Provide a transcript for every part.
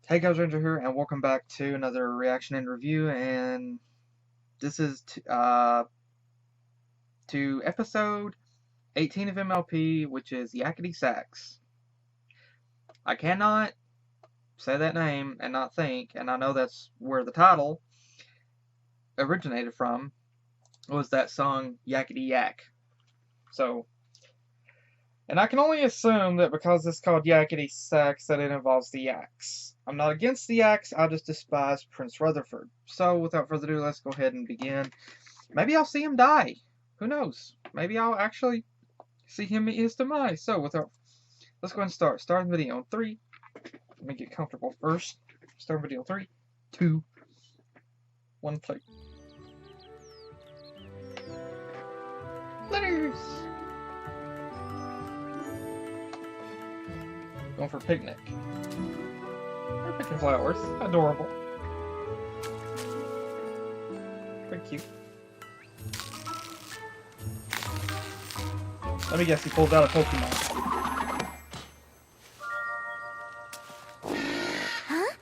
Hey guys, Ranger here, and welcome back to another reaction and review. And this is to episode 18 of MLP, which is Yakity-Sax. I cannot say that name and not think, and I know that's where the title originated from, was that song Yakety-Yak. So, and I can only assume that because it's called Yakity-Sax that it involves the yaks. I'm not against the yaks, I just despise Prince Rutherford. So, without further ado, let's go ahead and begin. Maybe I'll see him die. Who knows? Maybe I'll actually see him meet his demise. So, let's go ahead and start. Start the video in 3. Let me get comfortable first. Start video in 3, 2, 1, play. Letters! Going for a picnic. They're picking flowers. Adorable. Very cute. Let me guess, he pulled out a Pokemon. Huh?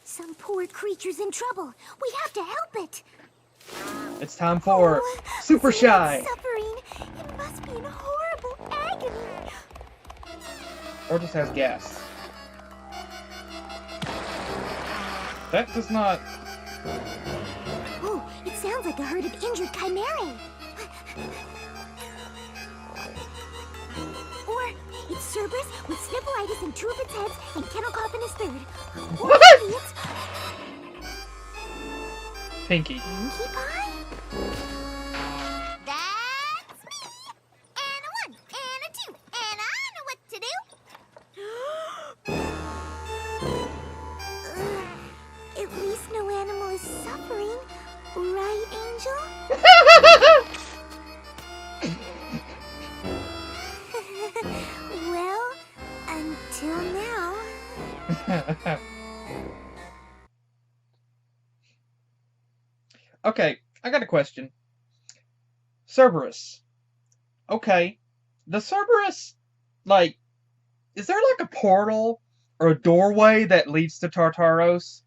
Some poor creature's in trouble. We have to help it. It's time for Super Shy! Suffering. It must be in horrible agony. Or just has gas. That does not... Oh, it sounds like a herd of injured chimerae. Or it's Cerberus with sniffleitis in 2 of its heads and kennel cough in his 3rd. Or maybe it's... Pinkie. Pinkie Pie? That's me! And a 1, and a 2, and I know what to do. At least no animal is suffering, right, Angel? Well, until now. Okay, I got a question. Cerberus. Okay. The Cerberus, like, is there like a portal or a doorway that leads to Tartaros?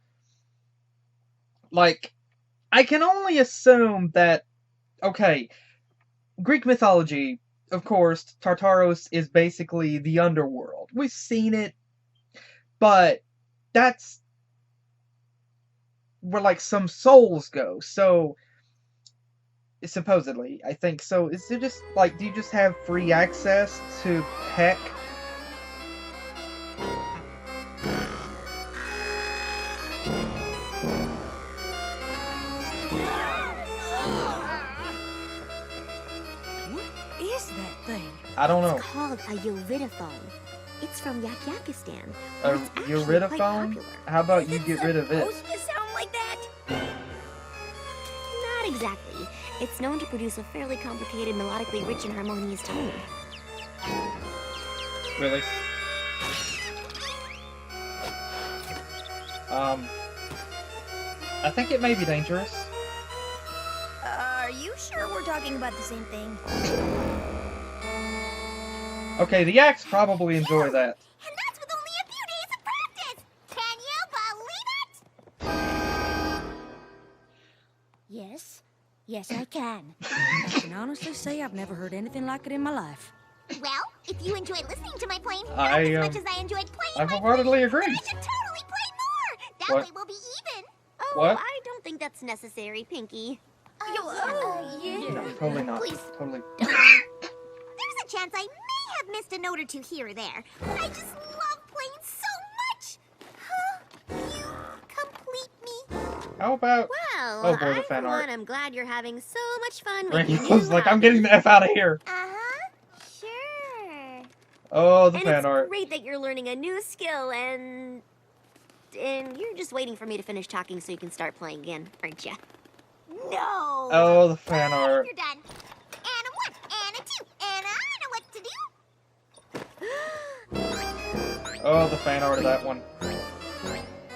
Like, I can only assume that, okay, Greek mythology, of course, Tartaros is basically the underworld. We've seen it, but that's where like some souls go. So supposedly, I think so. Is it just like, do you just have free access to heck? What is that thing? I don't know. It's called a Uridophone. It's from Yakity-Sax. A Uridophone? How about you get rid of it? Supposed to sound like that? Not exactly. It's known to produce a fairly complicated, melodically rich and harmonious tone. Really? I think it may be dangerous. Are you sure we're talking about the same thing? Okay, the yaks probably enjoy that. And that's with only a few days of practice! Can you believe it? Yes. Yes, I can. I can honestly say I've never heard anything like it in my life. Well, if you enjoy listening to my playing I, as much as I enjoyed playing I my wholeheartedly playing, agree. then I should totally play more! That What? way we'll be even! Oh, What? I don't think that's necessary, Pinkie. yeah. No, totally not. Please. Totally. There's a chance I may have missed a note or 2 here or there, but I just love playing so much! You complete me. How about... Well, Oh boy, the I, fan for art. one, am glad you're having so much fun with Randy your new was like, I'm hobby. getting the F out of here. Uh-huh. Sure. Oh, the And fan it's art. great that you're learning a new skill and you're just waiting for me to finish talking so you can start playing again, aren't you? No. Oh, the fan art. You're done. And a 1, and a 2, and I know what to do. Oh, the fan art of that one.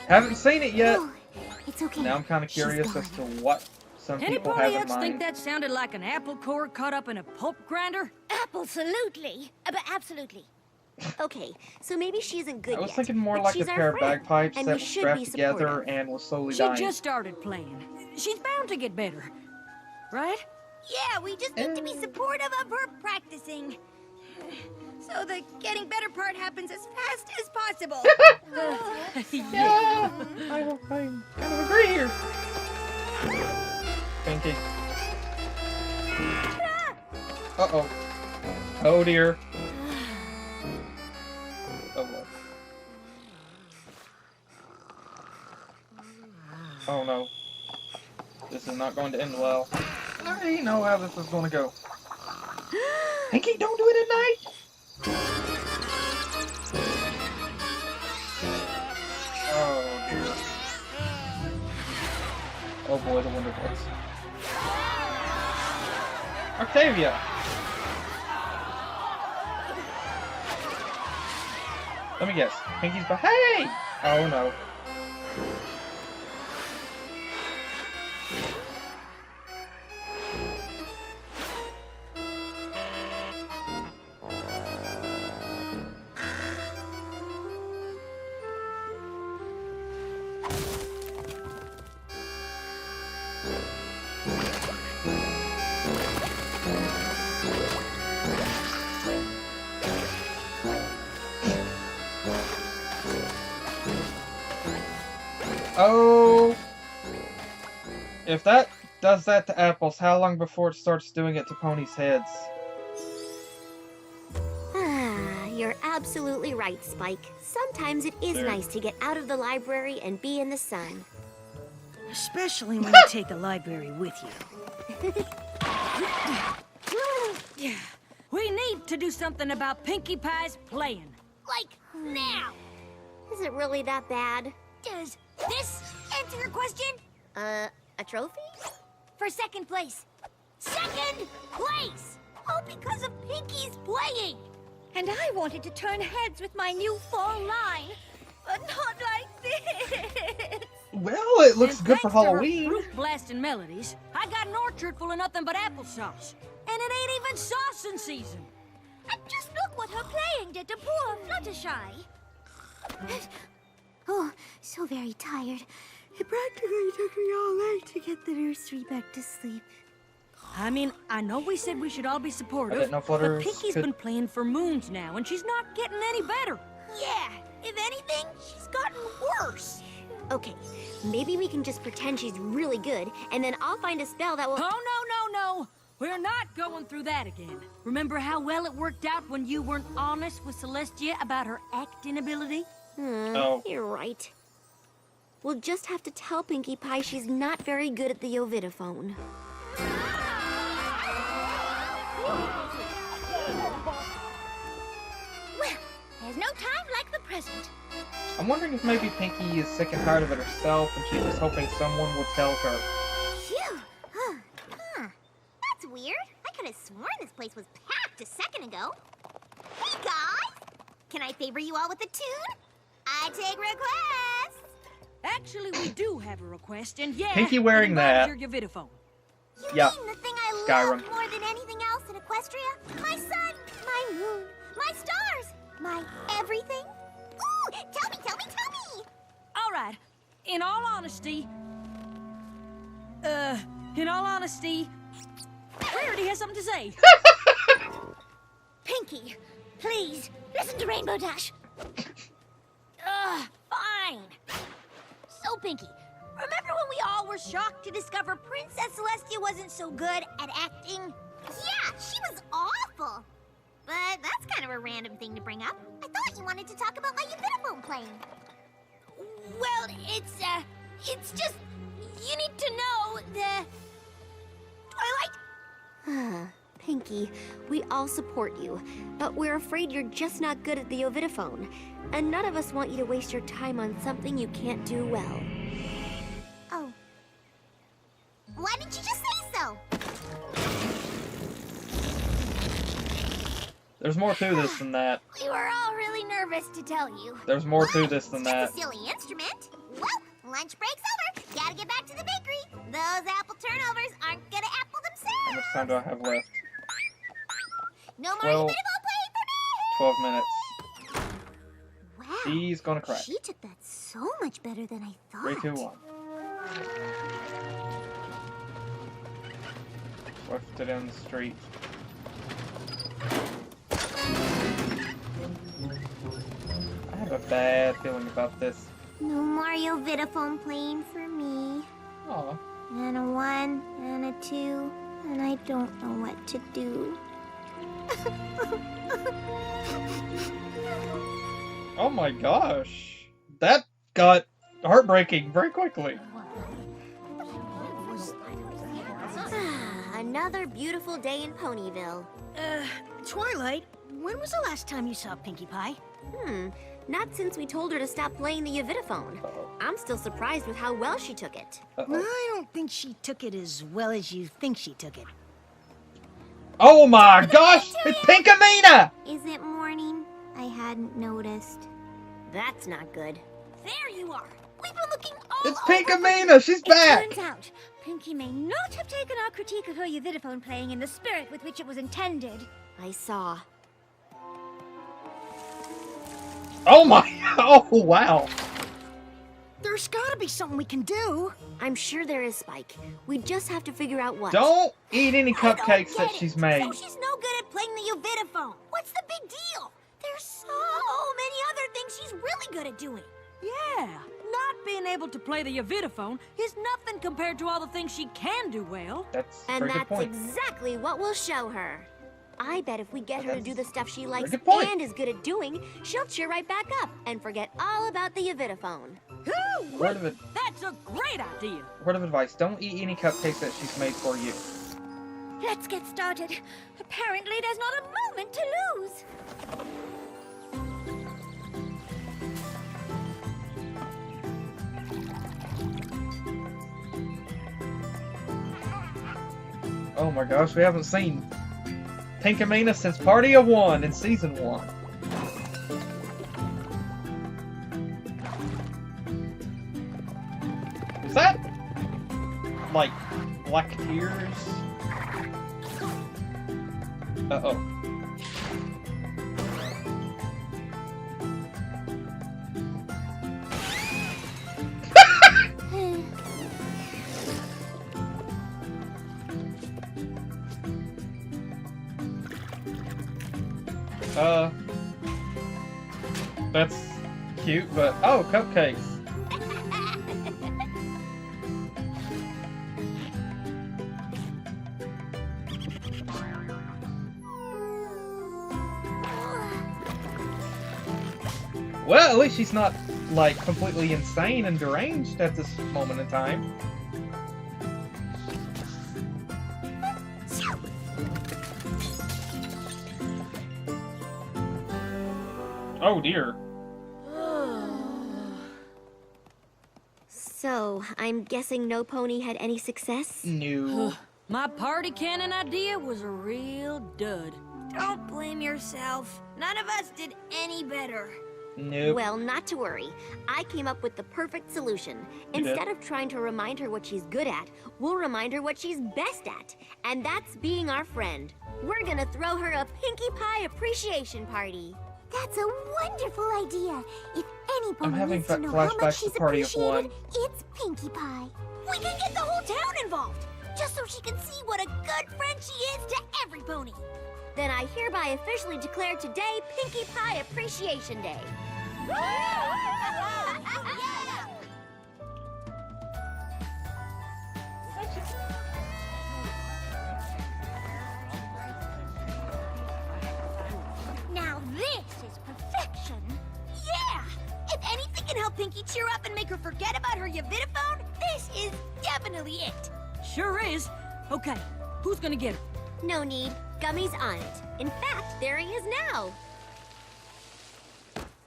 Haven't seen it yet. Oh, it's okay. Now I'm kind of She's curious as gone. to what some people have Anybody in else think mind. that sounded like an apple core caught up in a pulp grinder? Absolutely. Absolutely. Okay, so maybe she isn't good I was yet, thinking more but like a she's our pair of friend, bagpipes and that we was should strapped be together supportive. and was slowly She dying. just started playing. She's bound to get better. Right? Yeah, we just need to be supportive of her practicing. So the getting better part happens as fast as possible. Yeah, I kind of agree here. Pinkie. Uh-oh. Oh, dear. Oh, boy. Oh, no. This is not going to end well. I know how this is going to go. Pinkie, don't do it at night! Oh, dear. Oh, boy, the Wonder Boys. Octavia! Let me guess. Pinkie's but hey! Oh no. Oh, if that does that to apples, how long before it starts doing it to ponies' heads? You're absolutely right, Spike. Sometimes it is Sure. nice to get out of the library and be in the sun. Especially when you take the library with you. Yeah. We need to do something about Pinkie Pie's playing. Like, now! Is it really that bad? Does this answer your question? A trophy? For second place. Second place! All because of Pinkie's playing! And I wanted to turn heads with my new fall line, but not like this! Well, it looks And good for thanks to her Halloween. fruit blasting melodies, I got an orchard full of nothing but applesauce. And it ain't even saucing season. And just look what her playing did to poor Fluttershy. Oh, so very tired. It practically took me all night to get the nursery back to sleep. I mean, I know we said we should all be supportive, I didn't know but Flutters Pinkie's could- been playing for moons now, and she's not getting any better. Yeah, if anything, she's gotten worse. Okay, maybe we can just pretend she's really good, and then I'll find a spell that will... Oh, no. We're not going through that again. Remember how well it worked out when you weren't honest with Celestia about her acting ability? Oh. You're right. We'll just have to tell Pinkie Pie she's not very good at the Ovidiphone. Well, there's no time like the present. I'm wondering if maybe Pinkie is sick and tired of it herself and she's just hoping someone will tell her. Phew. Huh. That's weird. I could have sworn this place was packed a second ago. Hey, guys! Can I favor you all with a tune? I take requests! Actually, we do have a request, and yeah, Pinkie wearing it that. involves your Ovidiphone. You Yeah. mean the thing I Skyrim. love more than anything else in Equestria? My sun, my moon, my stars, my everything? Ooh, tell me! All right, in all honesty, Rarity has something to say. Pinkie, please, listen to Rainbow Dash. Fine. So, Pinkie, remember when we all were shocked to discover Princess Celestia wasn't so good at acting? Yeah, she was awful. But that's kind of a random thing to bring up. I thought you wanted to talk about my Ovidiphone playing. Well, it's just, you need to know the Twilight. Pinkie, we all support you, but we're afraid you're just not good at the Ovidiphone. And none of us want you to waste your time on something you can't do well. Oh. Why didn't you just say so? There's more to this than that. We were all really nervous to tell you. There's more to this than It's that. just a silly instrument. Well, lunch break's over. Gotta get back to the bakery. Those apple turnovers aren't gonna apple How much themselves. time do I have left? No more Well, Ovidiphone playing for me. 12 minutes. She's gonna crack. She took that so much better than I thought. 3, 2, 1. Swift it down the street. I have a bad feeling about this. No Mario Vitaphone playing for me. Aw. And a 1 and a 2, and I don't know what to do. Oh my gosh. That got heartbreaking very quickly. Another beautiful day in Ponyville. Twilight, when was the last time you saw Pinkie Pie? Not since we told her to stop playing the Yakity-Sax. I'm still surprised with how well she took it. I don't think she took it as well as you think she took it. Oh my gosh! It's Pinkamena! Is it morning? I hadn't noticed. That's not good. There you are! We've been looking all It's over. Pinkamena! She's back! Turns out, Pinkie may not have taken our critique of her Vitaphone playing in the spirit with which it was intended. I saw. Oh my! Oh wow! There's gotta be something we can do. I'm sure there is, Spike. We just have to figure out what. Don't eat any I don't cupcakes that get she's it. made. So she's no good at playing the Vitaphone. What's the big deal? There's so many other things she's really good at doing. Yeah, not being able to play the Vitaphone is nothing compared to all the things she can do well. That's a And very good that's point. exactly what we'll show her. I bet if we get her to do the stuff she likes good point. and is good at doing, she'll cheer right back up and forget all about the Vitaphone. Word of, That's a great idea. word of advice, don't eat any cupcakes that she's made for you. Let's get started. Apparently, there's not a moment to lose. Oh my gosh, we haven't seen Pinkamena since Party of One in Season 1. Is that like black tears? Uh-oh. That's cute, but oh, cupcakes. Well, at least she's not, like, completely insane and deranged at this moment in time. Oh dear. So, I'm guessing no pony had any success? No. My party cannon idea was a real dud. Don't blame yourself. None of us did any better. Nope. Well, not to worry. I came up with the perfect solution. You did? Instead of trying to remind her what she's good at, we'll remind her what she's best at. And that's being our friend. We're gonna throw her a Pinkie Pie appreciation party. That's a wonderful idea. If anybody having needs to know how flashbacks much to she's Party of appreciated, One. it's Pinkie Pie. We can get the whole town involved, just so she can see what a good friend she is to every pony. Then I hereby officially declare today Pinkie Pie Appreciation Day. Yeah! Now this is perfection. Yeah! If anything can help Pinkie cheer up and make her forget about her Vitaphone, this is definitely it. Sure is. Okay, who's gonna get her? No need. Gummy's on it. In fact, there he is now.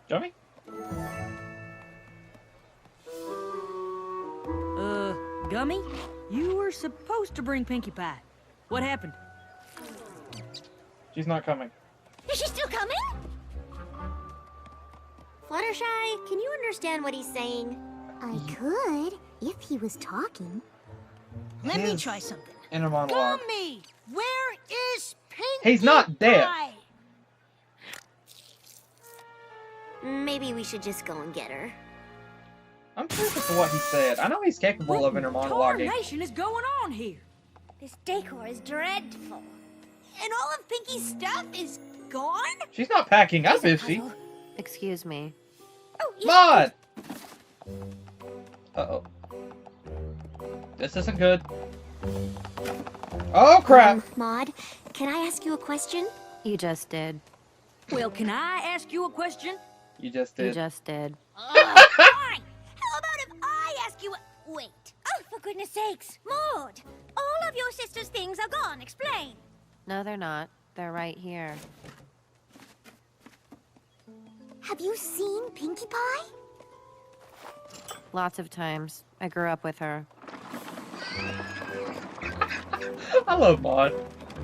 Gummy? Gummy? You were supposed to bring Pinkie Pie. What happened? She's not coming. Is she still coming? Fluttershy, can you understand what he's saying? I could, if he was talking. Let me His try something. inner monologue. Gummy, where is Pinkie He's not dead. Pie? Maybe we should just go and get her. I'm curious as to what he said. I know he's capable of inner monologuing. Tarnation is going on here? This decor is dreadful. And all of Pinkie's stuff is gone? She's not packing up, is she? Excuse me. Oh, yes. Maud! Uh-oh. This isn't good. Oh, crap! Maud, can I ask you a question? You just did. Well, can I ask you a question? You just You did. just did. Oh, fine. How about if I ask you a... Wait. Oh, for goodness sakes. Maud, all of your sister's things are gone. Explain. No, they're not. They're right here. Have you seen Pinkie Pie? Lots of times. I grew up with her. I love Maud.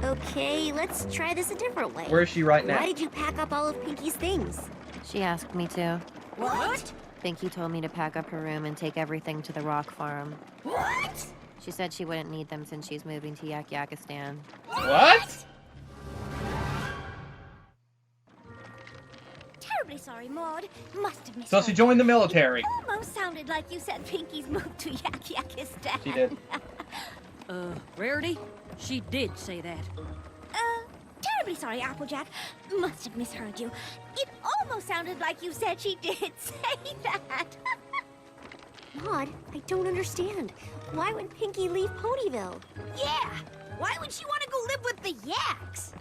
Okay, let's try this a different way. Where is she right Why now? did you pack up all of Pinkie's things? She asked me to. What? Pinkie told me to pack up her room and take everything to the rock farm. What? She said she wouldn't need them since she's moving to Yakity-Sax. What? Terribly sorry, Maud. Must have missed So she joined the military. Almost sounded like you said Pinkie's moved to Yakity-Sax. She did. Rarity? She did say that. Terribly sorry, Applejack. Must have misheard you. It almost sounded like you said she did say that. Maud, I don't understand. Why would Pinkie leave Ponyville? Yeah. Why would she want to go live with the Yaks?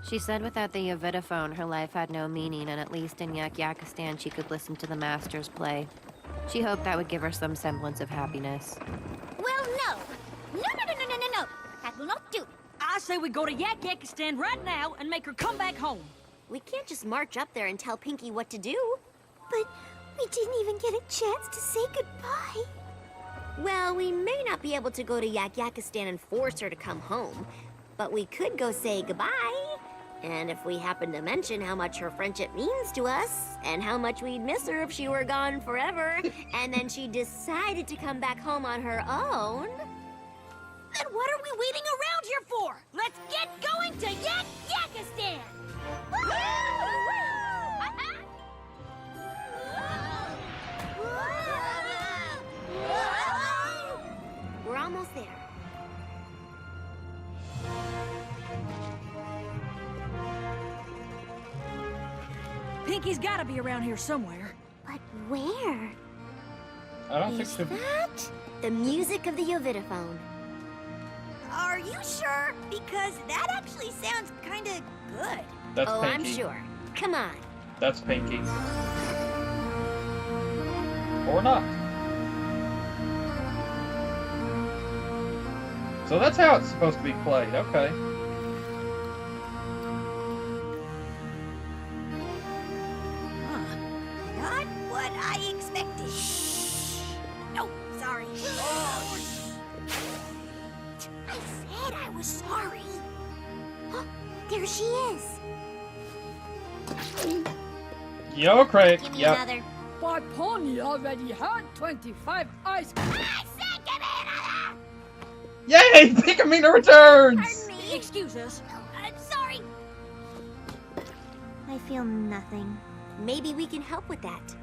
She said without the Yovidaphone, her life had no meaning, and at least in Yakity-Sax she could listen to the Masters play. She hoped that would give her some semblance of happiness. Well, no. No. That will not do. I say we go to Yakity-Sax right now and make her come back home. We can't just march up there and tell Pinkie what to do. But we didn't even get a chance to say goodbye. Well, we may not be able to go to Yakity-Sax and force her to come home, but we could go say goodbye. And if we happen to mention how much her friendship means to us, and how much we'd miss her if she were gone forever, and then she decided to come back home on her own... Then what are we waiting around here for? Let's get going to Yakity-Sax! We're almost there. Pinkie's gotta be around here somewhere. But where? I don't think Is so. that the music of the Yovidaphone? Are you sure? Because that actually sounds kind of good. That's Oh, Pinkie. I'm sure. Come on. That's Pinkie. Or not. So that's how it's supposed to be played. Okay. Not what I expected. Shh. No, sorry. I said I was sorry. There she is. Yo, Craig. Give me Yep. another. My pony already had 25 ice cream. I said give me another. Yay! Pinkamena returns! Pardon me. Excuse us. I'm sorry. I feel nothing. Maybe we can help with that.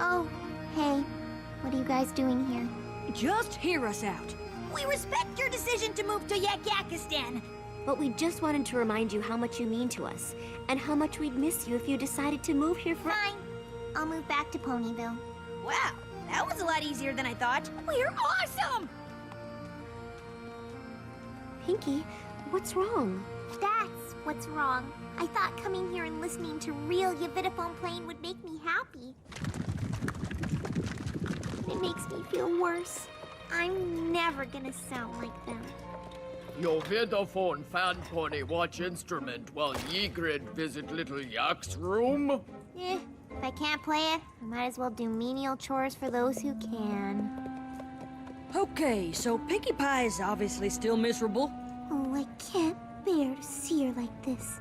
Oh, hey. What are you guys doing here? Just hear us out. We respect your decision to move to Yakity-Sax. But we just wanted to remind you how much you mean to us, and how much we'd miss you if you decided to move here for... Fine. I'll move back to Ponyville. Wow, that was a lot easier than I thought. We're awesome! Pinkie, what's wrong? That's what's wrong. I thought coming here and listening to real Yovidaphone playing would make me happy. It makes me feel worse. I'm never gonna sound like them. Yovidaphone fan pony watch instrument while Ygritte visit little Yak's room? If I can't play it, I might as well do menial chores for those who can. Okay, so Pinkie Pie is obviously still miserable. Oh, I can't bear to see her like this.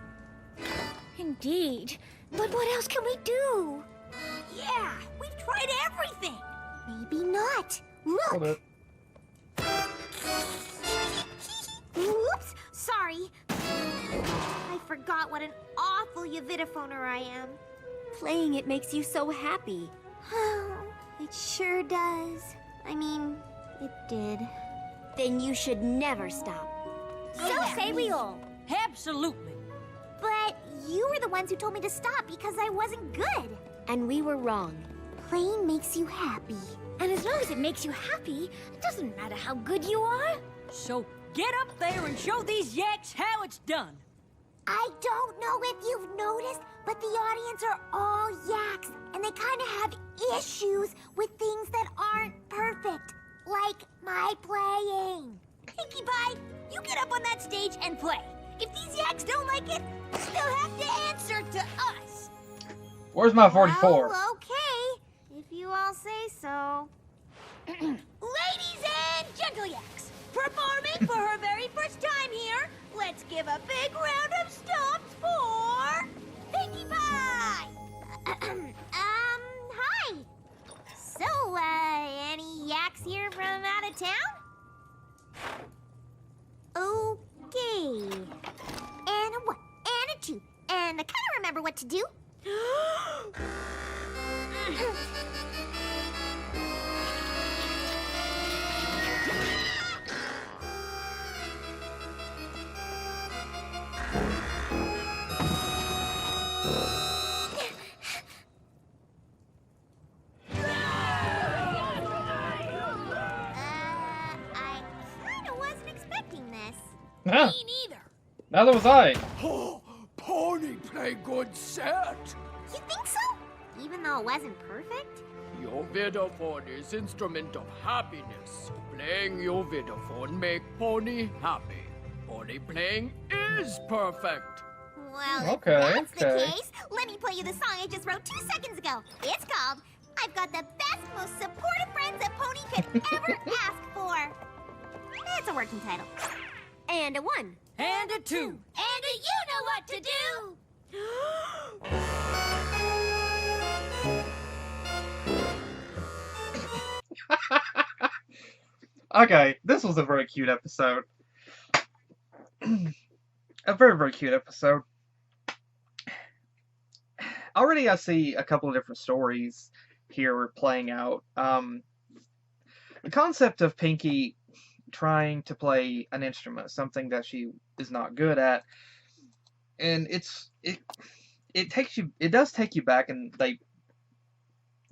Indeed. But what else can we do? Yeah, we've tried everything. Maybe not. Hold Look. it. Oops, sorry. I forgot what an awful Yavidophoner I am. Playing it makes you so happy. It sure does. I mean, it did. Then you should never stop. So say we all. Absolutely. But you were the ones who told me to stop because I wasn't good. And we were wrong. Playing makes you happy. And as long as it makes you happy, it doesn't matter how good you are. So get up there and show these yaks how it's done. I don't know if you've noticed, but the audience are all yaks, and they kind of have issues with things that aren't perfect, like my playing. Pinkie Pie, you get up on that stage and play. If these yaks don't like it, they'll have to answer to us. Where's my 44? Well, okay, if you all say so. Ladies and gentle yaks, performing for her very first time here, let's give a big round of stomps for Pinkie Pie! Hi. So, any yaks here from out of town? Okay. And a 1, and a 2, and I kind of remember what to do. I kind of wasn't expecting this. Huh, Me neither. neither was I. Oh, Pony play good set. You think so? Even though it wasn't perfect? Your vidophone is instrument of happiness. Playing your vidophone make Pony happy. Pony playing is perfect. Well, Okay, if that's the okay. case, let me play you the song I just wrote 2 seconds ago. It's called I've Got the Best, Most Supportive Friends That Pony Could Ever Ask For. It's a working title. And a 1. And a 2. And you know what to do! Okay, this was a very cute episode. A very, very cute episode. Already I see a couple of different stories here playing out. The concept of Pinkie trying to play an instrument, something that she is not good at, and it does take you back, and they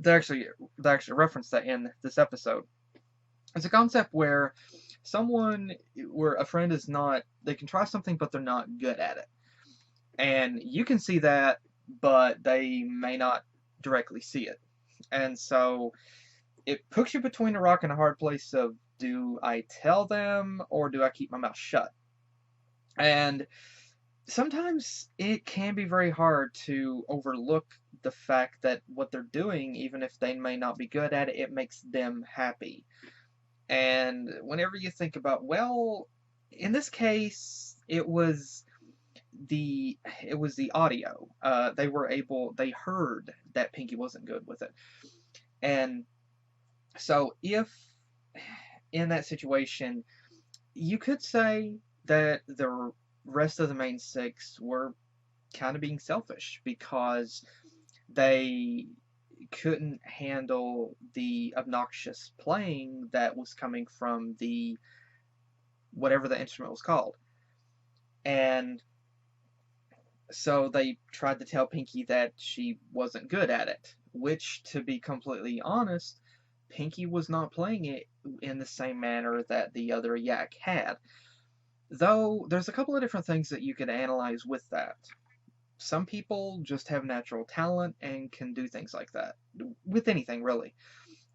actually reference that in this episode. It's a concept where a friend is not, they can try something but they're not good at it, and you can see that, but they may not directly see it, and so it puts you between a rock and a hard place of, do I tell them or do I keep my mouth shut? And sometimes it can be very hard to overlook the fact that what they're doing, even if they may not be good at it, it makes them happy. And whenever you think about, well, in this case, it was the audio. They heard that Pinkie wasn't good with it. And so if in that situation, you could say that the rest of the main 6 were kind of being selfish because they couldn't handle the obnoxious playing that was coming from the whatever the instrument was called. And so they tried to tell Pinkie that she wasn't good at it, which, to be completely honest, Pinkie was not playing it in the same manner that the other yak had. Though, there's a couple of different things that you could analyze with that. Some people just have natural talent and can do things like that. With anything, really.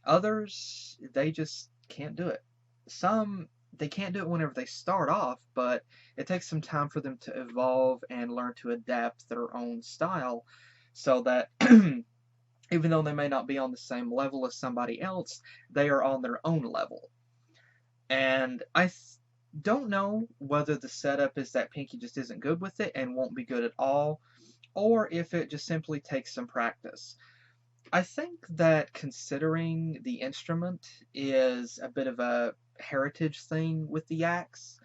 Others, they just can't do it. Some, they can't do it whenever they start off, but it takes some time for them to evolve and learn to adapt their own style so that even though they may not be on the same level as somebody else, they are on their own level. And I don't know whether the setup is that Pinkie just isn't good with it and won't be good at all, or if it just simply takes some practice. I think that considering the instrument is a bit of a heritage thing with the yaks,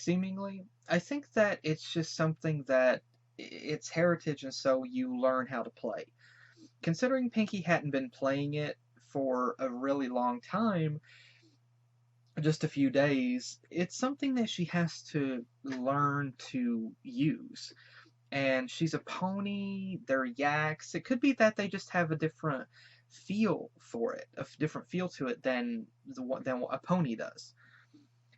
seemingly. I think that it's just something that it's heritage, and so you learn how to play. Considering Pinkie hadn't been playing it for a really long time, just a few days, it's something that she has to learn to use. And she's a pony, they're yaks. It could be that they just have a different feel for it, a different feel to it than what a pony does.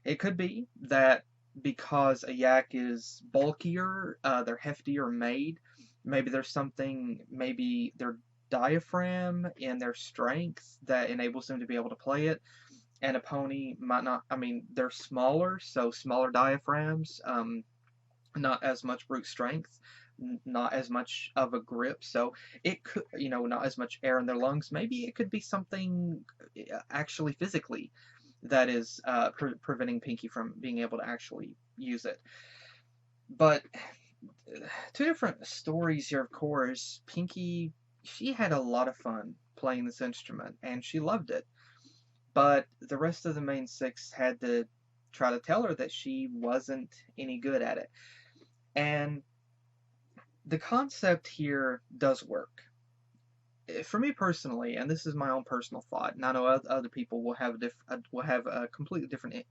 It could be that because a yak is bulkier, they're heftier made. Maybe there's something, maybe their diaphragm and their strength that enables them to be able to play it. And a pony might not, I mean, they're smaller, so smaller diaphragms, not as much brute strength, not as much of a grip. So it could, not as much air in their lungs. Maybe it could be something actually physically that is preventing Pinkie from being able to actually use it. But two different stories here, of course. Pinkie, she had a lot of fun playing this instrument, and she loved it. But the rest of the main six had to try to tell her that she wasn't any good at it. And the concept here does work. For me personally, and this is my own personal thought, and I know other people will have a completely different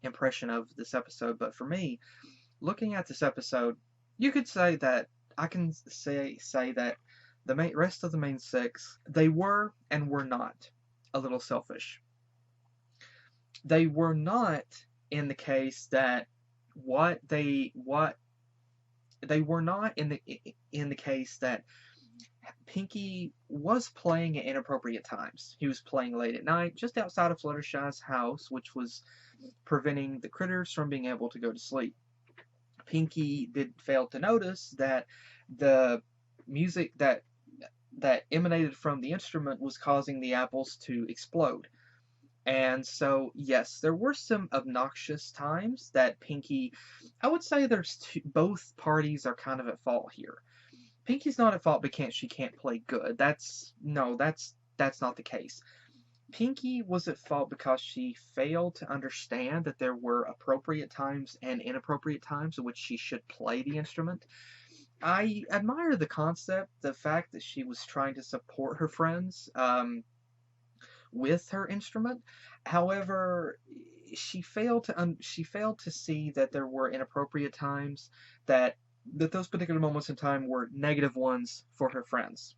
impression of this episode. But for me, looking at this episode, you could say that I can say that the rest of the main six, they were and were not a little selfish. They were not in the case that they were not in the case that Pinkie was playing at inappropriate times. He was playing late at night, just outside of Fluttershy's house, which was preventing the critters from being able to go to sleep. Pinkie did fail to notice that the music that emanated from the instrument was causing the apples to explode. And so, yes, there were some obnoxious times that Pinkie, I would say both parties are kind of at fault here. Pinkie's not at fault because she can't play good. That's not the case. Pinkie was at fault because she failed to understand that there were appropriate times and inappropriate times in which she should play the instrument. I admire the concept, the fact that she was trying to support her friends with her instrument. However, she failed to see that there were inappropriate times, that those particular moments in time were negative ones for her friends,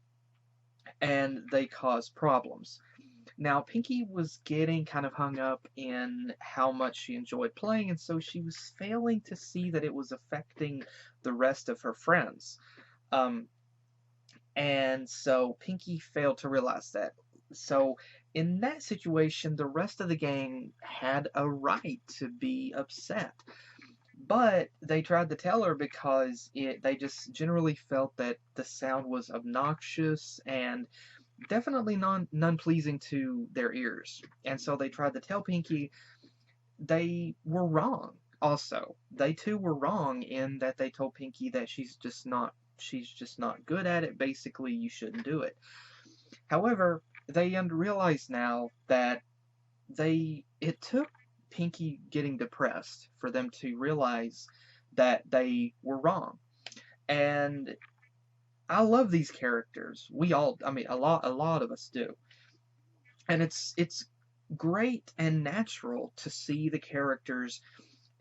and they caused problems. Now, Pinkie was getting kind of hung up in how much she enjoyed playing, and so she was failing to see that it was affecting the rest of her friends. And so Pinkie failed to realize that. So in that situation, the rest of the gang had a right to be upset. But they tried to tell her because they just generally felt that the sound was obnoxious and definitely none pleasing to their ears. And so they tried to tell Pinkie they were wrong. Also, they too were wrong in that they told Pinkie that she's just not good at it. Basically, you shouldn't do it. However, they realize now that it took Pinkie getting depressed for them to realize that they were wrong. And I love these characters. We all, I mean, a lot of us do. And it's great and natural to see the characters.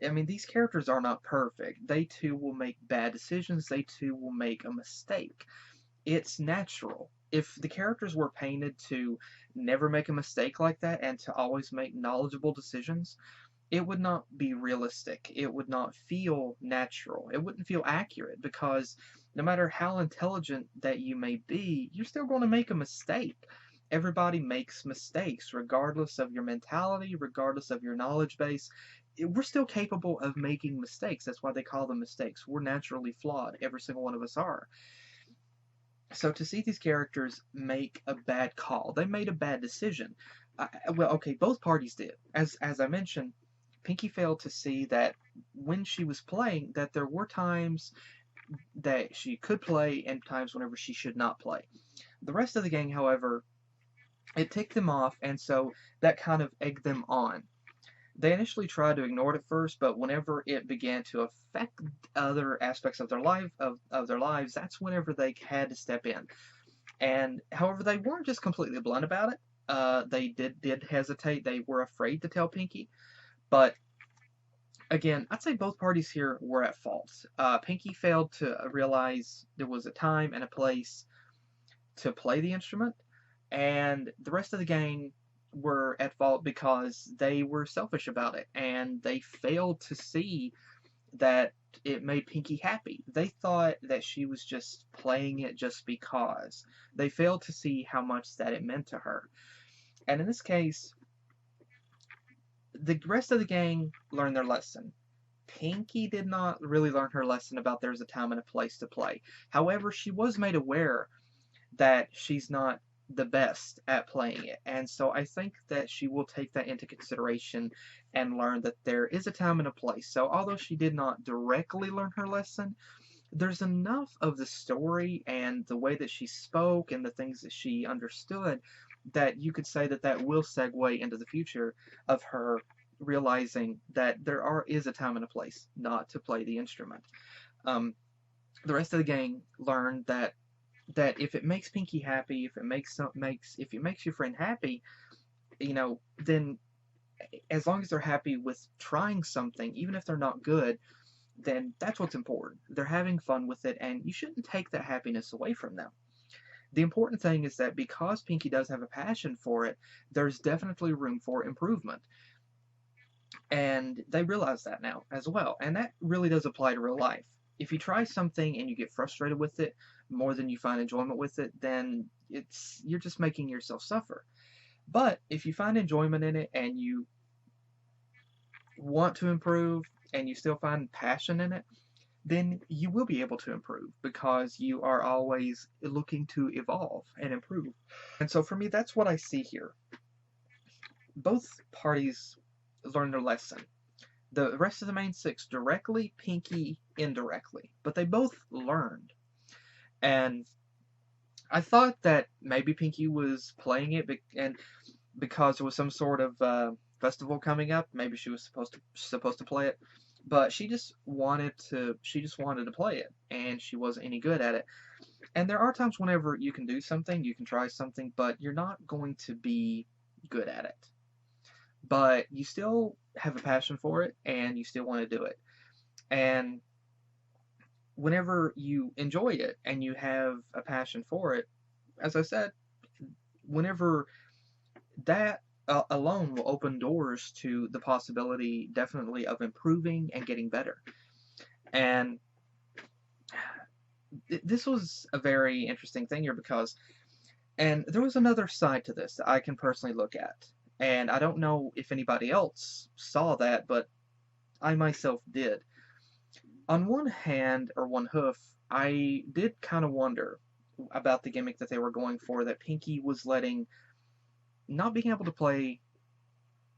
I mean, these characters are not perfect. They too will make bad decisions. They too will make a mistake. It's natural. If the characters were painted to never make a mistake like that and to always make knowledgeable decisions, it would not be realistic. It would not feel natural. It wouldn't feel accurate, because no matter how intelligent that you may be, you're still going to make a mistake. Everybody makes mistakes, regardless of your mentality, regardless of your knowledge base. We're still capable of making mistakes. That's why they call them mistakes. We're naturally flawed. Every single one of us are. So to see these characters make a bad call, they made a bad decision. Well, okay, both parties did. As I mentioned, Pinkie failed to see that when she was playing, that there were times that she could play and times whenever she should not play. The rest of the gang, however, it ticked them off, and so that kind of egged them on. They initially tried to ignore it at first, but whenever it began to affect other aspects of their lives, that's whenever they had to step in. And however, they weren't just completely blunt about it. They did hesitate. They were afraid to tell Pinkie. But again, I'd say both parties here were at fault. Pinkie failed to realize there was a time and a place to play the instrument, and the rest of the gang were at fault because they were selfish about it and they failed to see that it made Pinkie happy. They thought that she was just playing it just because. They failed to see how much that it meant to her. And in this case, the rest of the gang learned their lesson. Pinkie did not really learn her lesson about there's a time and a place to play. However, she was made aware that she's not the best at playing it. And so I think that she will take that into consideration and learn that there is a time and a place. So although she did not directly learn her lesson, there's enough of the story and the way that she spoke and the things that she understood that you could say that that will segue into the future of her realizing that is a time and a place not to play the instrument. The rest of the gang learned that if it makes Pinkie happy, if it makes your friend happy, then as long as they're happy with trying something, even if they're not good, then that's what's important. They're having fun with it, and you shouldn't take that happiness away from them. The important thing is that because Pinkie does have a passion for it, there's definitely room for improvement. And they realize that now as well. And that really does apply to real life. If you try something and you get frustrated with it more than you find enjoyment with it, then you're just making yourself suffer. But if you find enjoyment in it and you want to improve and you still find passion in it, then you will be able to improve because you are always looking to evolve and improve. And so for me, that's what I see here. Both parties learned their lesson. The rest of the main six directly, Pinkie indirectly, but they both learned. And I thought that maybe Pinkie was playing it and because there was some sort of festival coming up, maybe she was supposed to play it, but she just wanted to play it, and she wasn't any good at it. And there are times whenever you can do something, you can try something, but you're not going to be good at it. But you still have a passion for it, and you still want to do it. And whenever you enjoy it and you have a passion for it, as I said, whenever that alone will open doors to the possibility, definitely, of improving and getting better. And this was a very interesting thing here and there was another side to this that I can personally look at. And I don't know if anybody else saw that, but I myself did. On one hand, or one hoof, I did kind of wonder about the gimmick that they were going for, that Pinkie was letting not being able to play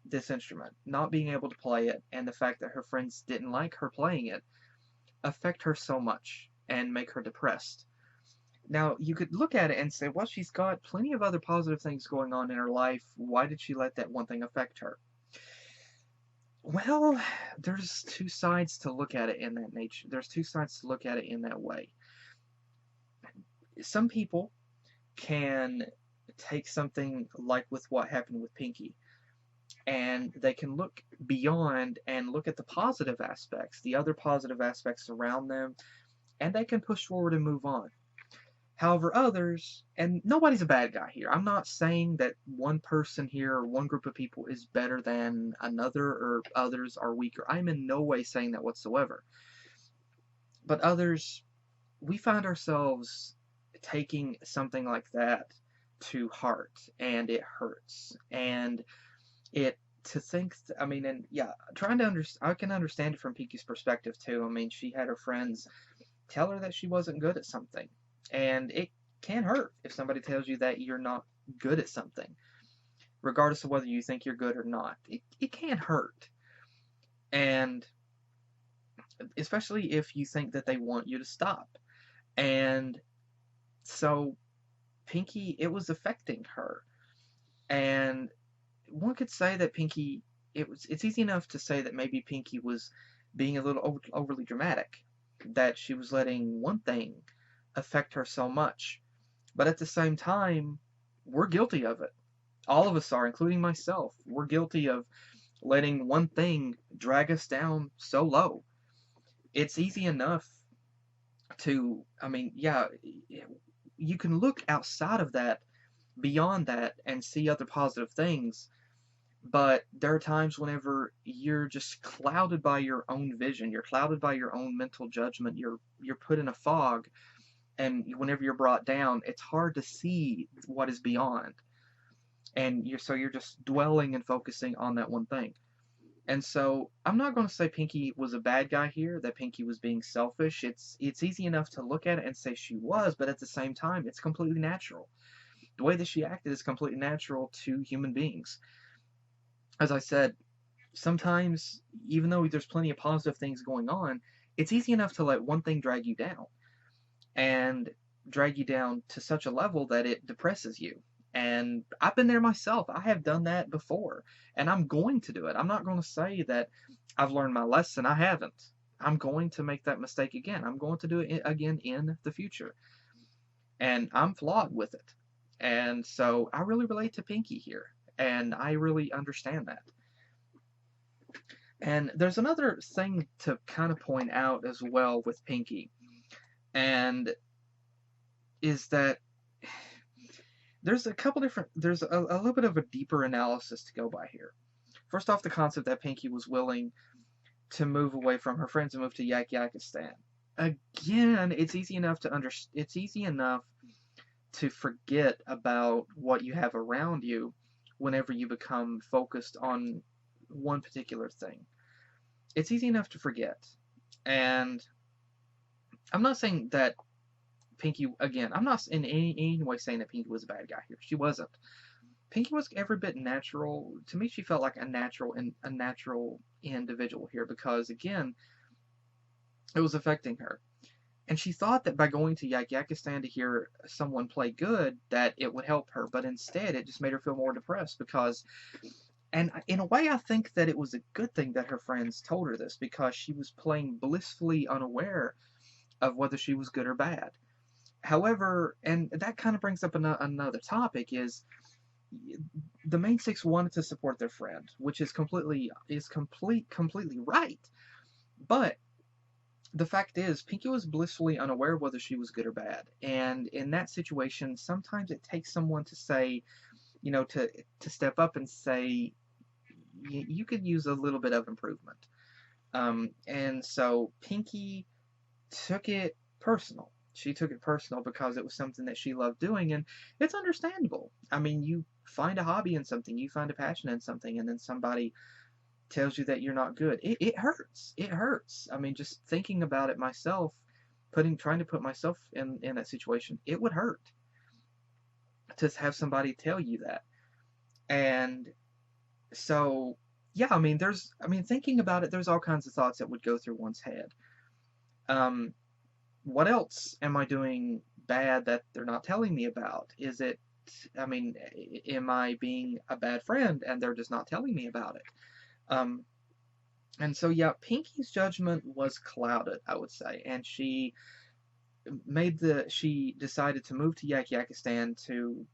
this instrument, not being able to play it, and the fact that her friends didn't like her playing it, affect her so much and make her depressed. Now, you could look at it and say, well, she's got plenty of other positive things going on in her life. Why did she let that one thing affect her? Well, there's two sides to look at it in that nature. There's two sides to look at it in that way. Some people can take something like with what happened with Pinkie, and they can look beyond and look at the positive aspects, the other positive aspects around them, and they can push forward and move on. However, others, and nobody's a bad guy here. I'm not saying that one person here or one group of people is better than another or others are weaker. I'm in no way saying that whatsoever. But others, we find ourselves taking something like that to heart, and it hurts. And trying to understand, I can understand it from Pinkie's perspective too. I mean, she had her friends tell her that she wasn't good at something. And it can hurt if somebody tells you that you're not good at something, regardless of whether you think you're good or not. It can hurt. And especially if you think that they want you to stop. And so Pinkie, it was affecting her. And one could say that Pinkie it's easy enough to say that maybe Pinkie was being a little overly dramatic, that she was letting one thing affect her so much. But at the same time, we're guilty of it. All of us are, including myself. We're guilty of letting one thing drag us down so low. It's easy enough to, I mean, yeah, you can look outside of that, beyond that, and see other positive things. But there are times whenever you're just clouded by your own vision, you're clouded by your own mental judgment, you're put in a fog, and whenever you're brought down, it's hard to see what is beyond. And you're just dwelling and focusing on that one thing. And so I'm not going to say Pinkie was a bad guy here, that Pinkie was being selfish. It's easy enough to look at it and say she was, but at the same time, it's completely natural. The way that she acted is completely natural to human beings. As I said, sometimes, even though there's plenty of positive things going on, it's easy enough to let one thing drag you down, and drag you down to such a level that it depresses you. And I've been there myself. I have done that before, and I'm going to do it. I'm not going to say that I've learned my lesson. I haven't. I'm going to make that mistake again. I'm going to do it again in the future. And I'm flawed with it. And so I really relate to Pinkie here, and I really understand that. And there's another thing to kind of point out as well with Pinkie, and is that there's a little bit of a deeper analysis to go by here. First off, the concept that Pinkie was willing to move away from her friends and move to Yakity-Sax. Again, it's easy enough to forget about what you have around you whenever you become focused on one particular thing. It's easy enough to forget. And I'm not saying that Pinkie, again, I'm not in any way saying that Pinkie was a bad guy here. She wasn't. Pinkie was every bit natural. To me, she felt like a natural individual here, because, again, it was affecting her. And she thought that by going to Yakity-Sax to hear someone play good, that it would help her. But instead, it just made her feel more depressed, because, and in a way, I think that it was a good thing that her friends told her this, because she was playing blissfully unaware of whether she was good or bad. However, and that kind of brings up another topic, is the main six wanted to support their friend, which is completely right. But the fact is, Pinkie was blissfully unaware whether she was good or bad. And in that situation, sometimes it takes someone to say, to step up and say, you could use a little bit of improvement. And so Pinkie took it personal. She took it personal because it was something that she loved doing, and it's understandable. I mean, you find a hobby in something, you find a passion in something, and then somebody tells you that you're not good. It hurts. It hurts. I mean, just thinking about it myself, trying to put myself in that situation, it would hurt to have somebody tell you that. And so, yeah, I mean, thinking about it, there's all kinds of thoughts that would go through one's head. What else am I doing bad that they're not telling me about? Am I being a bad friend and they're just not telling me about it? And so, yeah, Pinkie's judgment was clouded, I would say, and she decided to move to Yakity-Sax to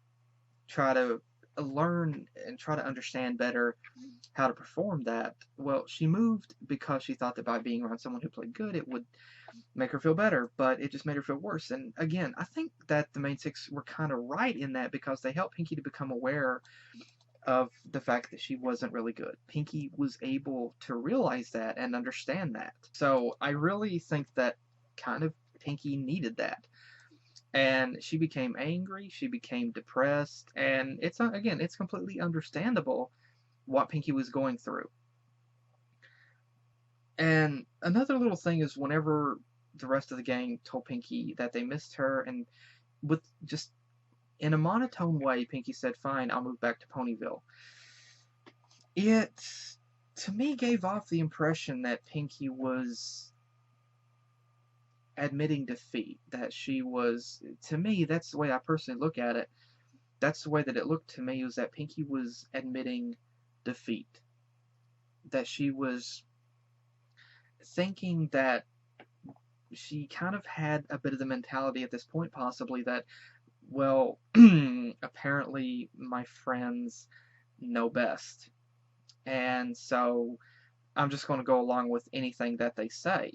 try to learn and try to understand better how to perform that. Well, she moved because she thought that by being around someone who played good, it would make her feel better, but it just made her feel worse. And again, I think that the main six were kind of right in that, because they helped Pinkie to become aware of the fact that she wasn't really good. Pinkie was able to realize that and understand that. So I really think that kind of Pinkie needed that. And she became angry, she became depressed, and it's completely understandable what Pinkie was going through. And another little thing is, whenever the rest of the gang told Pinkie that they missed her, and with just in a monotone way, Pinkie said, "Fine, I'll move back to Ponyville." It, to me, gave off the impression that Pinkie was admitting defeat. That she was, to me, that's the way I personally look at it. That's the way that it looked to me, was that Pinkie was admitting defeat. that she was thinking that she kind of had a bit of the mentality at this point, possibly, that, well, apparently my friends know best. And so I'm just going to go along with anything that they say.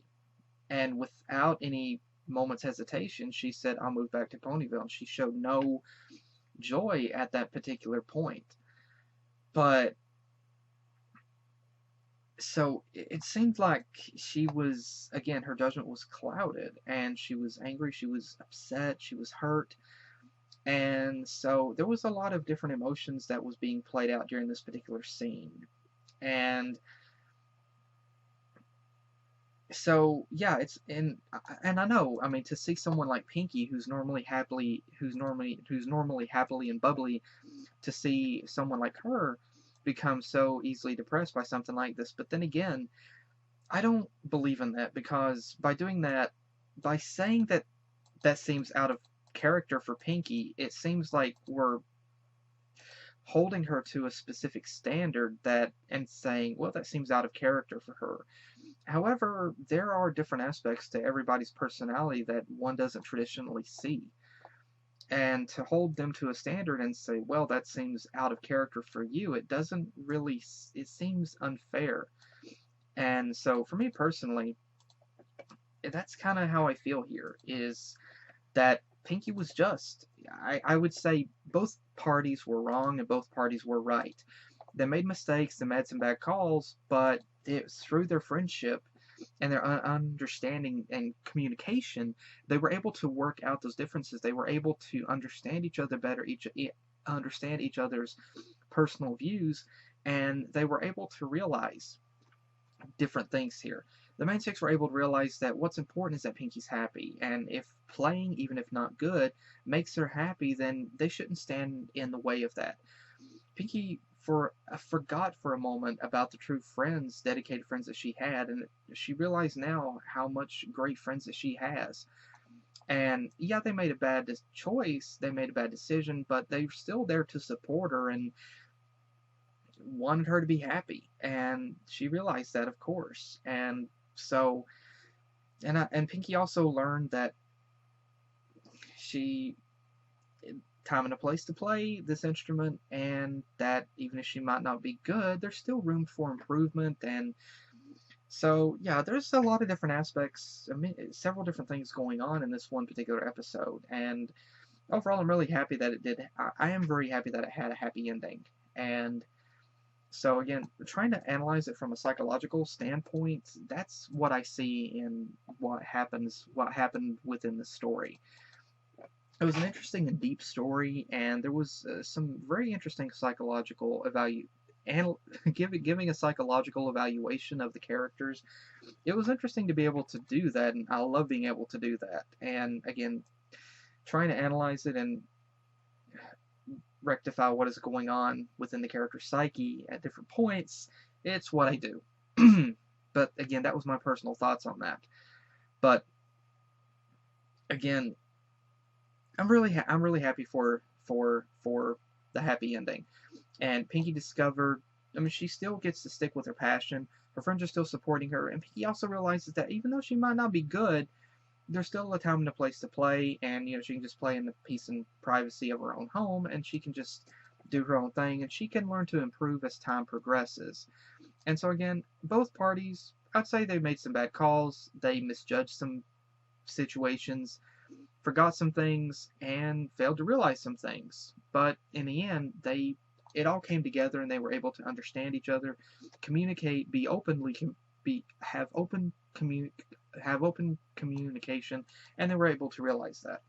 And without any moment's hesitation, she said, I'll move back to Ponyville. And she showed no joy at that particular point. But so it seemed like she was, again, her judgment was clouded, and she was angry, she was upset, she was hurt. And so there was a lot of different emotions that was being played out during this particular scene. And so yeah, and I know, I mean, to see someone like Pinkie, who's normally happily and bubbly, to see someone like her become so easily depressed by something like this. But then again, I don't believe in that, because by doing that, by saying that that seems out of character for Pinkie, it seems like we're holding her to a specific standard, that, and saying, well, that seems out of character for her. However, there are different aspects to everybody's personality that one doesn't traditionally see. And to hold them to a standard and say, well, that seems out of character for you, it doesn't really, it seems unfair. And so for me personally, that's kind of how I feel here, is that Pinkie was just. I would say both parties were wrong and both parties were right. They made mistakes, they made some bad calls, but through their friendship and their understanding and communication, they were able to work out those differences. They were able to understand each other better, understand each other's personal views, and they were able to realize different things here. The main six were able to realize that what's important is that Pinkie's happy, and if playing, even if not good, makes her happy, then they shouldn't stand in the way of that. Pinkie forgot for a moment about the true friends, dedicated friends that she had, and she realized now how much great friends that she has. And yeah, they made a bad choice, they made a bad decision, but they're still there to support her and wanted her to be happy. And she realized that, of course. And so, and Pinkie also learned that she, time and a place to play this instrument, and that even if she might not be good, there's still room for improvement. And so yeah, there's a lot of different aspects, I mean, several different things going on in this one particular episode, and overall I'm really happy that it did. I am very happy that it had a happy ending. And so again, trying to analyze it from a psychological standpoint, that's what I see in what happened within the story. It was an interesting and deep story, and there was some very interesting psychological giving a psychological evaluation of the characters. It was interesting to be able to do that, and I love being able to do that. And again, trying to analyze it and rectify what is going on within the character's psyche at different points, it's what I do. But again, that was my personal thoughts on that. But again, I'm really happy for the happy ending. And Pinkie discovered, I mean, she still gets to stick with her passion. Her friends are still supporting her, and Pinkie also realizes that even though she might not be good, there's still a time and a place to play, and she can just play in the peace and privacy of her own home, and she can just do her own thing, and she can learn to improve as time progresses. And so again, both parties, I'd say they made some bad calls, they misjudged some situations, forgot some things, and failed to realize some things. But in the end, it all came together, and they were able to understand each other, communicate, have open communication, and they were able to realize that.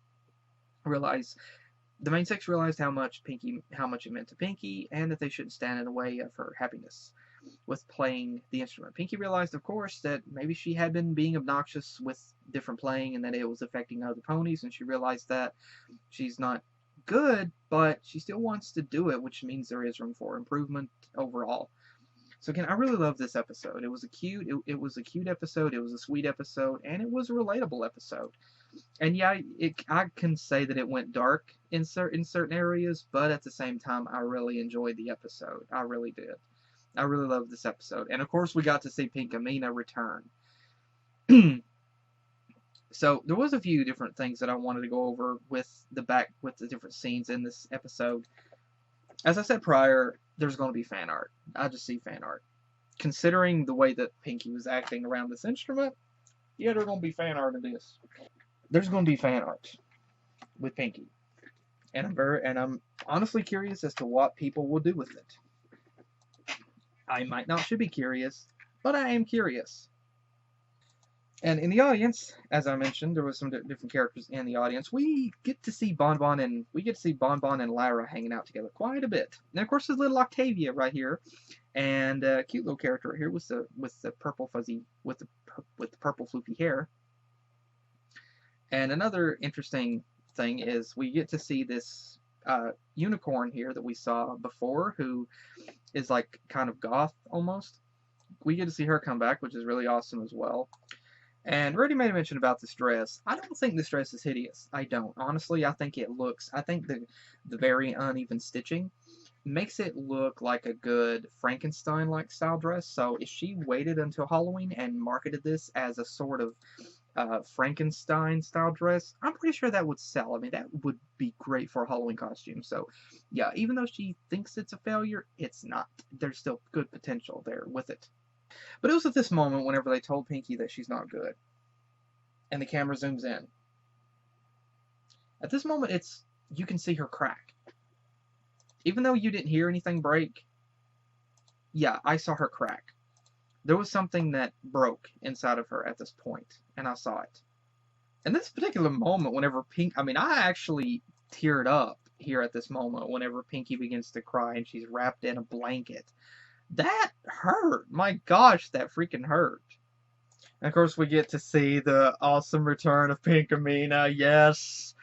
The main six realized how much it meant to Pinkie, and that they shouldn't stand in the way of her happiness with playing the instrument. Pinkie realized, of course, that maybe she had been being obnoxious with different playing, and that it was affecting other ponies, and she realized that she's not good, but she still wants to do it, which means there is room for improvement overall. So again, I really love this episode. It was a cute episode, it was a sweet episode, and it was a relatable episode. And yeah, I can say that it went dark in certain areas, but at the same time, I really enjoyed the episode. I really did. I really loved this episode. And of course we got to see Pinkie return. So there was a few different things that I wanted to go over with the different scenes in this episode. As I said prior, there's going to be fan art. I just see fan art. Considering the way that Pinkie was acting around this instrument, yeah, there's going to be fan art of this. There's going to be fan art with Pinkie. And I'm honestly curious as to what people will do with it. I might not should be curious, but I am curious. And in the audience, as I mentioned, there was some different characters in the audience. We get to see Bonbon and Lyra hanging out together quite a bit. And of course, there's little Octavia right here, and a cute little character right here with the purple fuzzy with the purple floofy hair. And another interesting thing is we get to see this unicorn here that we saw before, who is like kind of goth almost. We get to see her come back, which is really awesome as well. And already made a mention about this dress. I don't think this dress is hideous. I don't. Honestly, I think the very uneven stitching makes it look like a good Frankenstein-like style dress. So if she waited until Halloween and marketed this as a sort of Frankenstein-style dress, I'm pretty sure that would sell. I mean, that would be great for a Halloween costume. So, yeah, even though she thinks it's a failure, it's not. There's still good potential there with it. But it was at this moment whenever they told Pinkie that she's not good. And the camera zooms in. At this moment, you can see her crack. Even though you didn't hear anything break, yeah, I saw her crack. There was something that broke inside of her at this point, and I saw it. And this particular moment, whenever I actually teared up here at this moment whenever Pinkie begins to cry and she's wrapped in a blanket. That hurt. My gosh, that freaking hurt. And of course, we get to see the awesome return of Pinkamena. Yes.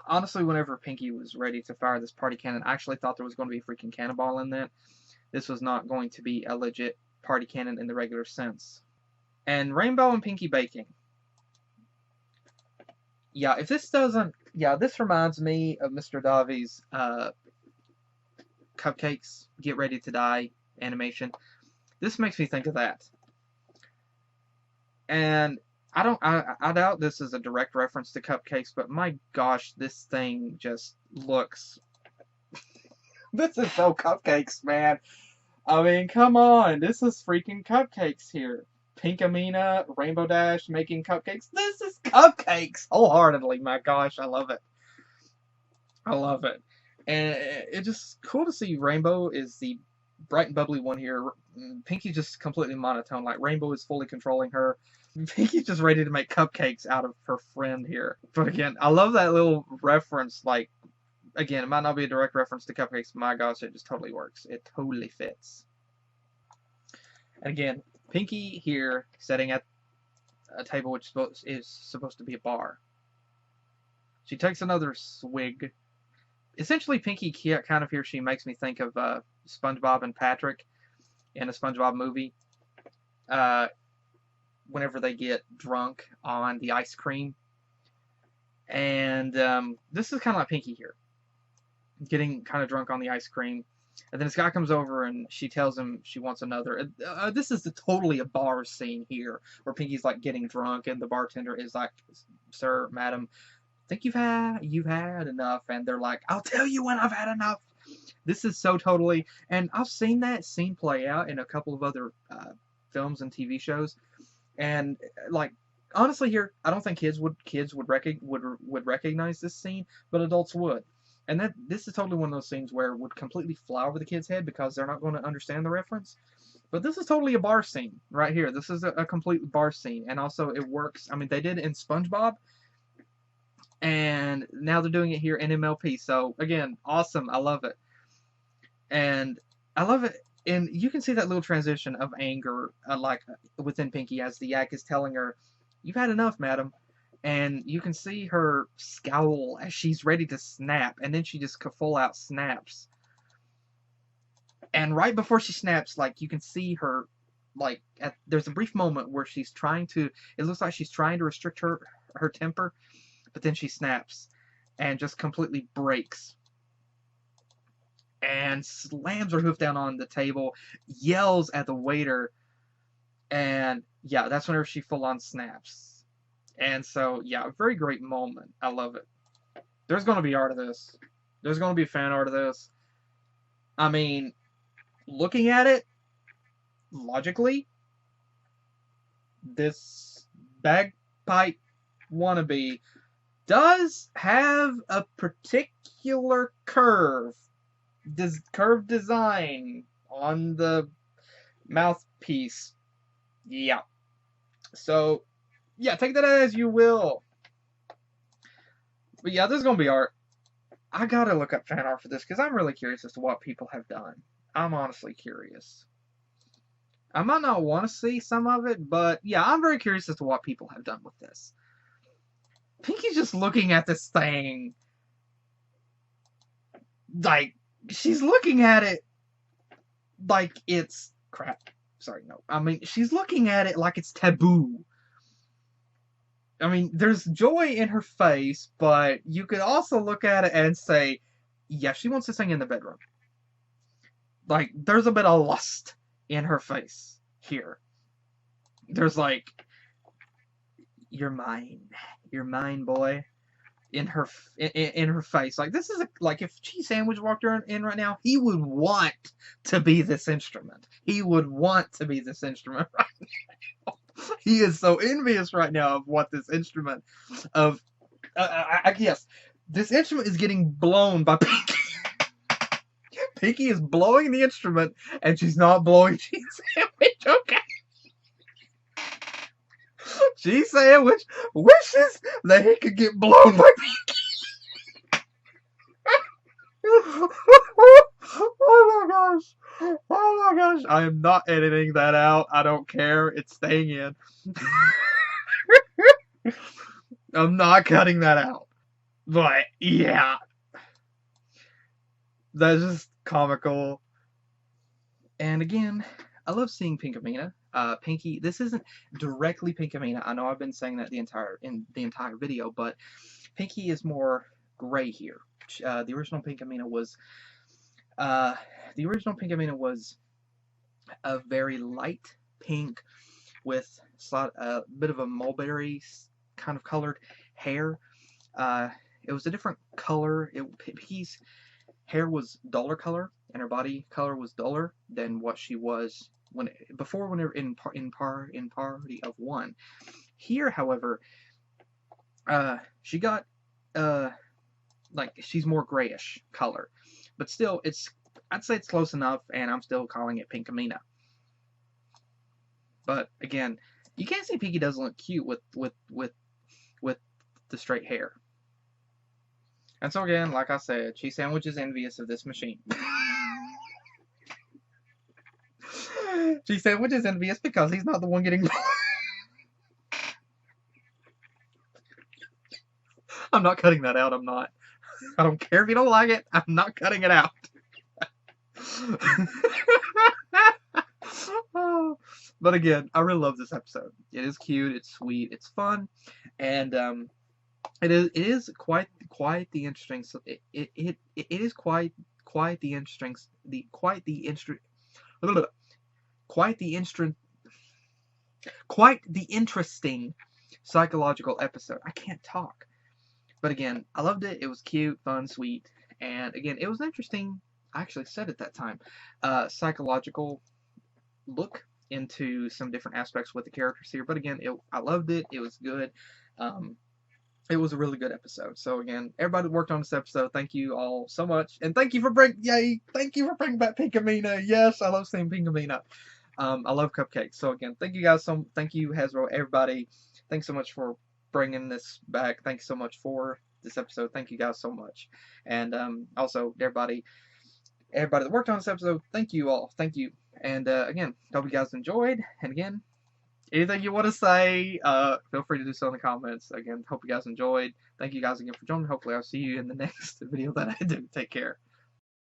Honestly, whenever Pinkie was ready to fire this party cannon, I actually thought there was going to be a freaking cannonball in that. This was not going to be a legit party cannon in the regular sense. And Rainbow and Pinkie baking. Yeah, if this doesn't... Yeah, this reminds me of Mr. Davi's Cupcakes, Get Ready to Die animation. This makes me think of that. And I doubt this is a direct reference to Cupcakes, but my gosh, this thing just looks... This is so Cupcakes, man. I mean, come on. This is freaking Cupcakes here. Pinkamena, Rainbow Dash making cupcakes. This is Cupcakes wholeheartedly. My gosh, I love it. I love it. And it's just cool to see Rainbow is the bright and bubbly one here. Pinkie's just completely monotone. Like, Rainbow is fully controlling her. Pinkie's just ready to make cupcakes out of her friend here. But again, I love that little reference. Like, again, it might not be a direct reference to Cupcakes, but my gosh, it just totally works. It totally fits. And again, Pinkie here sitting at a table which is supposed to be a bar. She takes another swig. Essentially, Pinkie kind of here, she makes me think of SpongeBob and Patrick in a SpongeBob movie. Whenever they get drunk on the ice cream. And this is kind of like Pinkie here. Getting kind of drunk on the ice cream. And then this guy comes over and she tells him she wants another. This is totally a bar scene here. Where Pinkie's like getting drunk and the bartender is like, "Sir, madam, I think you've had enough." And they're like, "I'll tell you when I've had enough." This is so totally, and I've seen that scene play out in a couple of other films and TV shows, and like honestly, here I don't think kids would recognize this scene, but adults would, and this is totally one of those scenes where it would completely fly over the kid's head because they're not going to understand the reference. But this is totally a bar scene right here. This is a complete bar scene, and also it works. I mean, they did it in SpongeBob. And now they're doing it here in MLP. So, again, awesome. I love it. And I love it. And you can see that little transition of anger, within Pinkie as the yak is telling her, "You've had enough, madam." And you can see her scowl as she's ready to snap. And then she just full out snaps. And right before she snaps, like, you can see her, like, there's a brief moment where she's trying to, it looks like she's trying to restrict her temper. But then she snaps and just completely breaks. and slams her hoof down on the table, yells at the waiter, and yeah, that's whenever she full on snaps. And so, yeah, a very great moment. I love it. There's going to be art of this. There's going to be fan art of this. I mean, looking at it, logically, this bagpipe wannabe does have a particular curve design on the mouthpiece. Yeah. So, yeah, take that as you will. But yeah, there's going to be art. I gotta look up fan art for this because I'm really curious as to what people have done. I'm honestly curious. I might not want to see some of it, but yeah, I'm very curious as to what people have done with this. Pinkie's just looking at this thing. Like, she's looking at it like it's crap. Sorry, no. I mean, she's looking at it like it's taboo. I mean, there's joy in her face, but you could also look at it and say, yeah, she wants this thing in the bedroom. Like, there's a bit of lust in her face here. There's like, you're mine, boy, in her face. Like, this is like if Cheese Sandwich walked in right now, he would want to be this instrument. He would want to be this instrument right now. He is so envious right now of what this instrument of, I guess, this instrument is getting blown by Pinkie. Pinkie is blowing the instrument, and she's not blowing Cheese Sandwich, okay? Cheese Sandwich wishes that he could get blown by Pinkie. Oh my gosh. Oh my gosh. I am not editing that out. I don't care. It's staying in. I'm not cutting that out. But, yeah. That's just comical. And again, I love seeing Pinkamena. Pinkie, this isn't directly Pinkamena. I know I've been saying that in the entire video, but Pinkie is more gray here. The original Pinkamena was a very light pink with a bit of a mulberry kind of colored hair. It was a different color. Pinkie's hair was duller color, and her body color was duller than what she was whenever in Party of One. Here, however, she got like she's more grayish color, but still, I'd say it's close enough, and I'm still calling it Pinkamena. But again, you can't say Pinkie doesn't look cute with the straight hair. And so again, like I said, Cheese Sandwich is envious of this machine. Cheese Sandwich is envious because he's not the one getting. I'm not cutting that out. I'm not. I don't care if you don't like it. I'm not cutting it out. But again, I really love this episode. It is cute. It's sweet. It's fun, and it is quite the interesting. It is quite the interesting psychological episode. I can't talk. But again, I loved it. It was cute, fun, sweet, and again, it was interesting. I actually said at that time, psychological look into some different aspects with the characters here. But again, I loved it. It was good. It was a really good episode. So again, everybody that worked on this episode, thank you all so much, and thank you for bringing back Pinkamena. Yes, I love seeing Pinkamena. I love cupcakes. So again, thank you guys. Thank you, Hasbro, everybody. Thanks so much for bringing this back. Thanks so much for this episode. Thank you guys so much. And also everybody that worked on this episode, thank you all. Thank you. And again, hope you guys enjoyed. And again, anything you want to say, feel free to do so in the comments. Again, hope you guys enjoyed. Thank you guys again for joining. Hopefully I'll see you in the next video that I do. Take care.